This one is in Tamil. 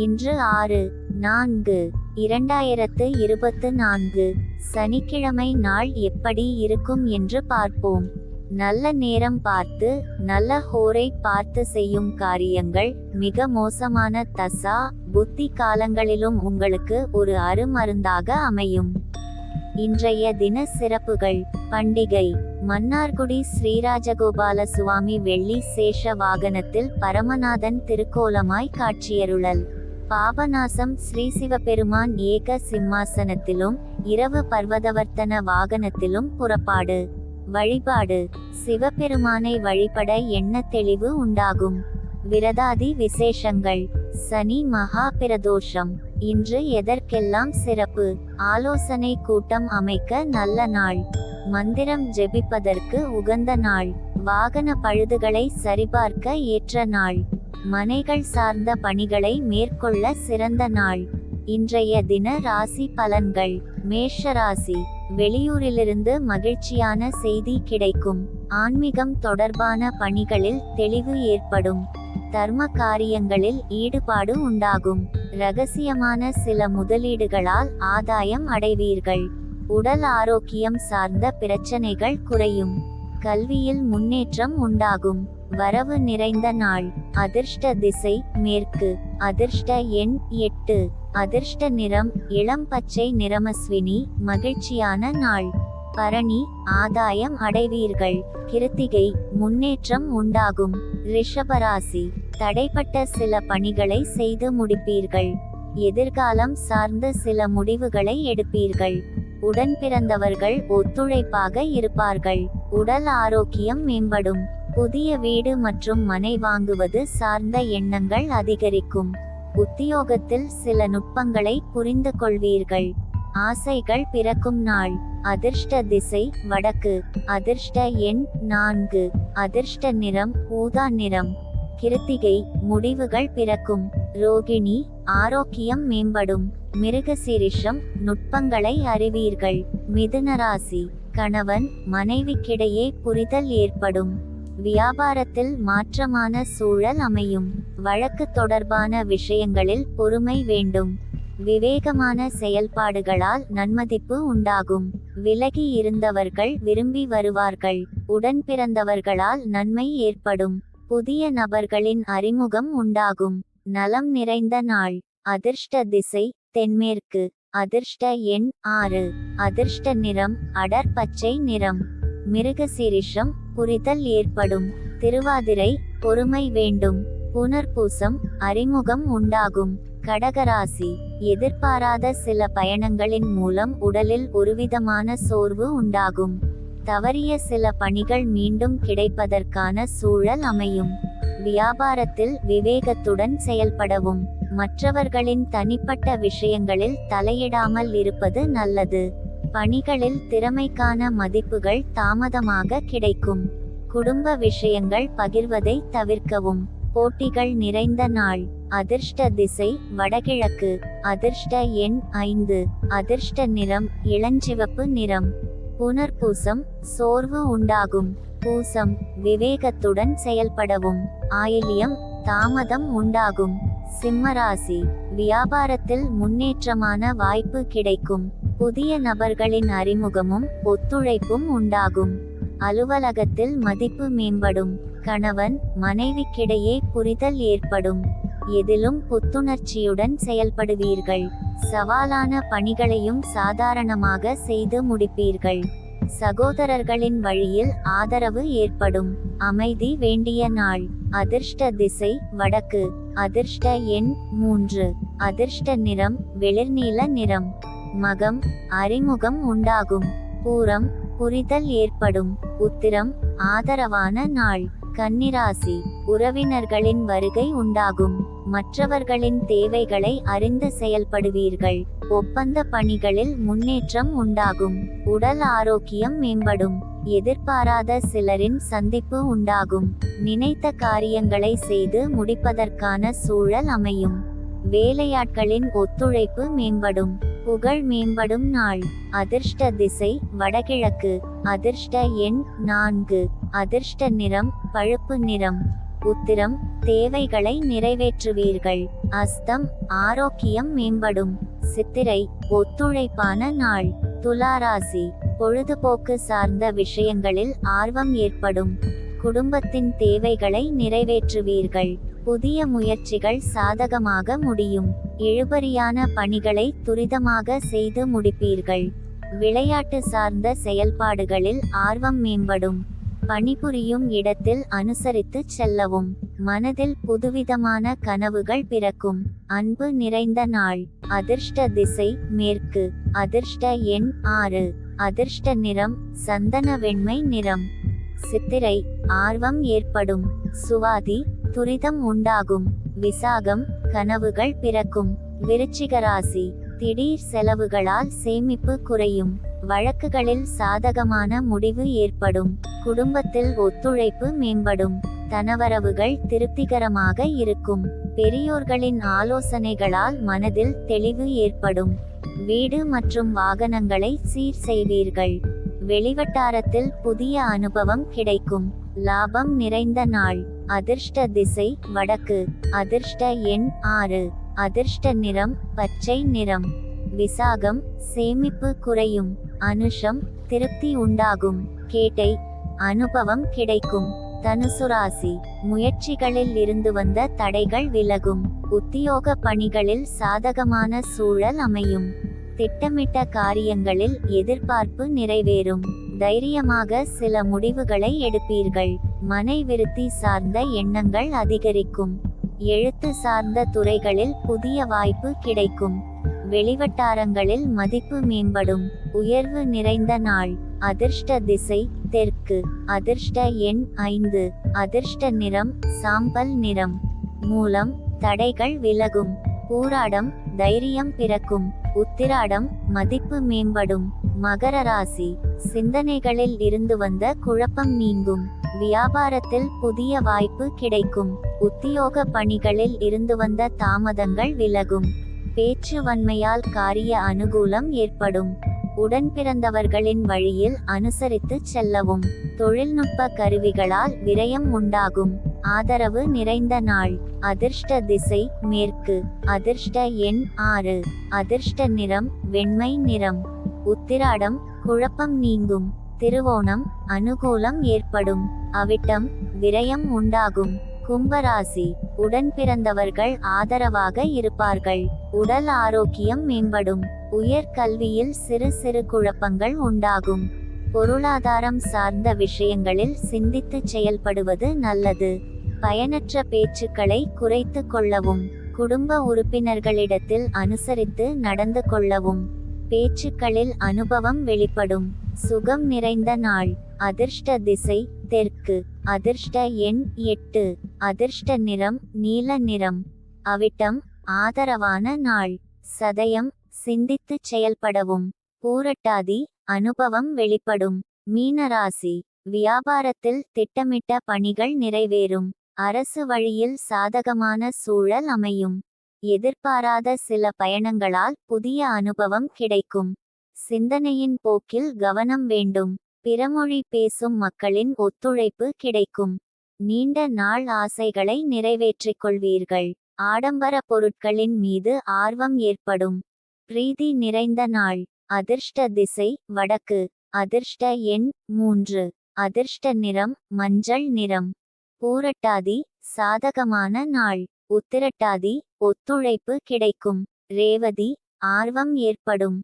இன்று 6/4/2024 சனிக்கிழமை நாள் எப்படி இருக்கும் என்று பார்ப்போம். நல்ல நேரம் பார்த்து நல்ல ஹோரை பார்த்து செய்யும் காரியங்கள் மிக மோசமான தசா புத்தி காலங்களிலும் உங்களுக்கு ஒரு அருமருந்தாக அமையும். இன்றைய தின சிறப்புகள். பண்டிகை. மன்னார்குடி ஸ்ரீராஜகோபால சுவாமி வெள்ளி சேஷ வாகனத்தில் பரமநாதன் திருக்கோலமாய் காட்சியருளல். பாபநாசம் ஸ்ரீ சிவபெருமான் ஏக சிம்மாசனத்திலும் இரவு பர்வதவர்த்தன வாகனத்திலும் புறப்பாடு. வழிபாடு. சிவபெருமானை வழிபட எண்ண தெளிவு உண்டாகும். விரதாதி விசேஷங்கள். சனி மகா பிரதோஷம். இன்று எதற்கெல்லாம் சிறப்பு. ஆலோசனை கூட்டம் அமைக்க நல்ல நாள். மந்திரம் ஜெபிப்பதற்கு உகந்த நாள். வாகன பழுதுகளை சரிபார்க்க ஏற்ற நாள். மனைகள் சார்ந்த பணிகளை மேற்கொள்ள சிறந்த நாள். இன்றைய தின ராசி பலன்கள். மேஷ ராசி. வெளியூரிலிருந்து மகிழ்ச்சியான செய்தி கிடைக்கும். ஆன்மீகம் தொடர்பான பணிகளில் தெளிவு ஏற்படும். தர்ம காரியங்களில் ஈடுபாடு உண்டாகும். இரகசியமான சில முதலீடுகளால் ஆதாயம் அடைவீர்கள். உடல் ஆரோக்கியம் சார்ந்த பிரச்சனைகள் குறையும். கல்வியில் முன்னேற்றம் உண்டாகும். வரவு நிறைந்த நாள். அதிர்ஷ்ட திசை மேற்கு. அதிர்ஷ்ட எண் 8. அதிர்ஷ்ட நிறம் இளம் பச்சை நிறமஸ்வினி. மகிழ்ச்சியான நாள். பரணி. ஆதாயம் அடைவீர்கள். கிருத்திகை. முன்னேற்றம் உண்டாகும். ரிஷபராசி. தடைப்பட்ட சில பணிகளை செய்து முடிப்பீர்கள். எதிர்காலம் சார்ந்த சில முடிவுகளை எடுப்பீர்கள். உடன் பிறந்தவர்கள் ஒத்துழைப்பாக இருப்பார்கள். உடல் ஆரோக்கியம் மேம்படும். புதிய வீடு மற்றும் மனை வாங்குவது சார்ந்த எண்ணங்கள் அதிகரிக்கும். உத்தியோகத்தில் சில நுட்பங்களை புரிந்து கொள்வீர்கள். ஆசைகள் பிறக்கும் நாள். அதிர்ஷ்ட திசை வடக்கு. அதிர்ஷ்ட எண் 4. அதிர்ஷ்ட நிறம் ஊதா நிறம். கிருத்திகை. முடிவுகள் பிறக்கும். ரோகிணி. ஆரோக்கியம் மேம்படும். மிருகசீரிஷம். நுட்பங்களை அறிவீர்கள். மிதுனராசி. கணவன் மனைவிக்கிடையே புரிதல் ஏற்படும். வியாபாரத்தில் மாற்றமான சூழல் அமையும். வழக்கு தொடர்பான விஷயங்களில் பொறுமை வேண்டும். விவேகமான செயல்பாடுகளால் நன்மதிப்பு உண்டாகும். விலகி இருந்தவர்கள் விரும்பி வருவார்கள். உடன் பிறந்தவர்களால் நன்மை ஏற்படும். புதிய நபர்களின் அறிமுகம் உண்டாகும். நலம் நிறைந்த நாள். அதிர்ஷ்ட திசை தென்மேற்கு. அதிர்ஷ்ட எண் 6. அதிர்ஷ்ட நிறம் அடர் பச்சை நிறம். மிருகசீரிஷம். புரிதல் ஏற்படும். திருவாதிரை. பொறுமை வேண்டும். புனர்பூசம். அறிமுகம் உண்டாகும். கடகராசி. எதிர்பாராத சில பயணங்களின் மூலம் உடலில் ஒருவிதமான சோர்வு உண்டாகும். தவறிய சில பணிகள் மீண்டும் கிடைப்பதற்கான சூழல் அமையும். வியாபாரத்தில் விவேகத்துடன் செயல்படவும். மற்றவர்களின் தனிப்பட்ட விஷயங்களில் தலையிடாமல் இருப்பது நல்லது. பணிகளில் திறமைக்கான மதிப்புகள் தாமதமாக கிடைக்கும். குடும்ப விஷயங்கள் பகிர்வதை தவிர்க்கவும். போட்டிகள் நிறைந்த நாள். அதிர்ஷ்ட திசை வடகிழக்கு. அதிர்ஷ்ட எண் 5. அதிர்ஷ்ட நிறம் இளஞ்சிவப்பு நிறம். புனர்பூசம். சோர்வு உண்டாகும். பூசம். விவேகத்துடன் செயல்படவும். ஆயில்யம். தாமதம் உண்டாகும். சிம்மராசி. வியாபாரத்தில் முன்னேற்றமான வாய்ப்பு கிடைக்கும். புதிய நபர்களின் அறிமுகமும் ஒத்துழைப்பும் உண்டாகும். அலுவலகத்தில் மதிப்பு மேம்படும். கணவன் மனைவிக்கிடையே புரிதல் ஏற்படும். எதிலும் புத்துணர்ச்சியுடன் செயல்படுவீர்கள். சவாலான பணிகளையும் சாதாரணமாக செய்து முடிப்பீர்கள். சகோதரர்களின் வழியில் ஆதரவு ஏற்படும். அமைதி வேண்டிய நாள். அதிர்ஷ்ட திசை வடக்கு. அதிர்ஷ்ட எண் 3. அதிர்ஷ்ட நிறம் வெளிர்நீல நிறம். மகம். அறிமுகம் உண்டாகும். பூரம். புரிதல் ஏற்படும். உத்திரம். ஆதரவான நாள். கன்னிராசி. உறவினர்களின் வருகை உண்டாகும். மற்றவர்களின் தேவைகளை அறிந்து செயல்படுவீர்கள். ஒப்பந்த பணிகளில் முன்னேற்றம் உண்டாகும். உடல் ஆரோக்கியம் மேம்படும். எதிர்பாராத சிலரின் சந்திப்பு உண்டாகும். நினைத்த காரியங்களை செய்து முடிப்பதற்கான சூழல் அமையும். வேலையாட்களின் ஒத்துழைப்பு மேம்படும். புகழ் மேம்படும் நாள். அதிர்ஷ்ட திசை வடகிழக்கு. அதிர்ஷ்ட எண் 4. அதிர்ஷ்ட நிறம் பழுப்பு நிறம். உத்திரம் தேவைகளை நிறைவேற்றுவீர்கள். அஸ்தம் ஆரோக்கியம் மேம்படும். சித்திரை ஒத்துழைப்பான நாள். துலாராசி பொழுதுபோக்கு சார்ந்த விஷயங்களில் ஆர்வம் ஏற்படும். குடும்பத்தின் தேவைகளை நிறைவேற்றுவீர்கள். புதிய முயற்சிகள் சாதகமாக முடியும். இழுபறியான பணிகளை துரிதமாக செய்து முடிப்பீர்கள். விளையாட்டு சார்ந்த செயல்பாடுகளில் ஆர்வம் மேம்படும். பணிபுரியும் இடத்தில் அனுசரித்து செல்லவும். மனதில் புதுவிதமான கனவுகள் பிறக்கும். அன்பு நிறைந்த நாள். அதிர்ஷ்ட திசை மேற்கு. அதிர்ஷ்ட எண் 6. அதிர்ஷ்ட நிறம் சந்தன வெண்மை நிறம். சித்திரை ஆர்வம் ஏற்படும். சுவாதி துரிதம் உண்டாகும். விசாகம் கனவுகள் பிறக்கும். விருச்சிக ராசி திடீர் செலவுகளால் சேமிப்பு குறையும். வழக்குகளில் சாதகமான முடிவு ஏற்படும். குடும்பத்தில் ஒத்துழைப்பு மேம்படும். தனவரவுகள் திருப்திகரமாக இருக்கும். பெரியோர்களின் ஆலோசனைகளால் மனதில் தெளிவு ஏற்படும். வீடு மற்றும் வாகனங்களை சீர் செய்வீர்கள். வெளிவட்டாரத்தில் புதிய அனுபவம் கிடைக்கும். லாபம் நிறைந்த நாள். அதிர்ஷ்ட திசை வடக்கு. அதிர்ஷ்ட எண் 6. அதிர்ஷ்ட நிறம் பச்சை நிறம். விசாகம் சேமிப்பு குறையும். அனுஷம் திருப்தி உண்டாகும். கேட்டை அனுபவம் கிடைக்கும். தனுசு ராசி முயற்சிகளில் இருந்து வந்த தடைகள் விலகும். உத்தியோக பணிகளில் சாதகமான சூழல் அமையும். திட்டமிட்ட காரியங்களில் எதிர்பார்ப்பு நிறைவேறும். தைரியமாக சில முடிவுகளை எடுப்பீர்கள். மனை விருத்தி சார்ந்த எண்ணங்கள் அதிகரிக்கும். எழுத்து சார்ந்த துறைகளில் புதிய வாய்ப்பு கிடைக்கும். வெளிவட்டாரங்களில் மதிப்பு மேம்படும். உயர்வு நிறைந்த நாள். அதிர்ஷ்ட திசை தெற்கு. அதிர்ஷ்ட எண் 5. அதிர்ஷ்ட நிறம் சாம்பல் நிறம். மூலம் தடைகள் விலகும். பூராடம் தைரியம் பிறக்கும். உத்திராடம் மதிப்பு மேம்படும். மகர ராசி சிந்தனைகளில் இருந்து வந்த குழப்பம் நீங்கும். வியாபாரத்தில் புதிய வாய்ப்பு கிடைக்கும். உத்தியோக பணிகளில் இருந்து வந்த தாமதங்கள் விலகும். பேச்சு வன்மையால் காரிய அனுகூலம் ஏற்படும். உடன்பிறந்தவர்களின் வழியில் அனுசரித்து செல்லவும். தொழில்நுட்ப கருவிகளால் விரயம் உண்டாகும். ஆதரவு நிறைந்த நாள். அதிர்ஷ்ட திசை மேற்கு. அதிர்ஷ்ட எண் 6. அதிர்ஷ்ட நிறம் வெண்மை நிறம். உத்திராடம் குழப்பம் நீங்கும். திருவோணம் அனுகூலம் ஏற்படும். அவிட்டம் விரயம் உண்டாகும். கும்பராசி உடன்பிறந்தவர்கள் ஆதரவாக இருப்பார்கள். உடல் ஆரோக்கியம் மேம்படும். உயர் கல்வியில் சிறு சிறு குழப்பங்கள் உண்டாகும். பொருளாதாரம் சார்ந்த விஷயங்களில் சிந்தித்து செயல்படுவது நல்லது. பயனற்ற பேச்சுக்களை குறைத்து கொள்ளவும். குடும்ப உறுப்பினர்களிடத்தில் அனுசரித்து நடந்து கொள்ளவும். பேச்சுக்களில் அனுபவம் வெளிப்படும். சுகம் நிறைந்த நாள். அதிர்ஷ்ட திசை தெற்கு. அதிர்ஷ்ட எண் 8. அதிர்ஷ்ட நிறம் நீல நிறம். அவிட்டம் ஆதரவான நாள். சதயம் சிந்தித்து செயல்படவும். பூரட்டாதி அனுபவம் வெளிப்படும். மீனராசி வியாபாரத்தில் திட்டமிட்ட பணிகள் நிறைவேறும். அரசு வழியில் சாதகமான சூழல் அமையும். எதிர்பாராத சில பயணங்களால் புதிய அனுபவம் கிடைக்கும். சிந்தனையின் போக்கில் கவனம் வேண்டும். பிறமொழி பேசும் மக்களின் ஒத்துழைப்பு கிடைக்கும். நீண்ட நாள் ஆசைகளை நிறைவேற்றிக் கொள்வீர்கள். ஆடம்பர பொருட்களின் மீது ஆர்வம் ஏற்படும். பிரீதி நிறைந்த நாள். அதிர்ஷ்ட திசை வடக்கு. அதிர்ஷ்ட எண் 3. அதிர்ஷ்ட நிறம் மஞ்சள் நிறம். பூரட்டாதி சாதகமான நாள். உத்திரட்டாதி ஒத்துழைப்பு கிடைக்கும். ரேவதி ஆர்வம் ஏற்படும்.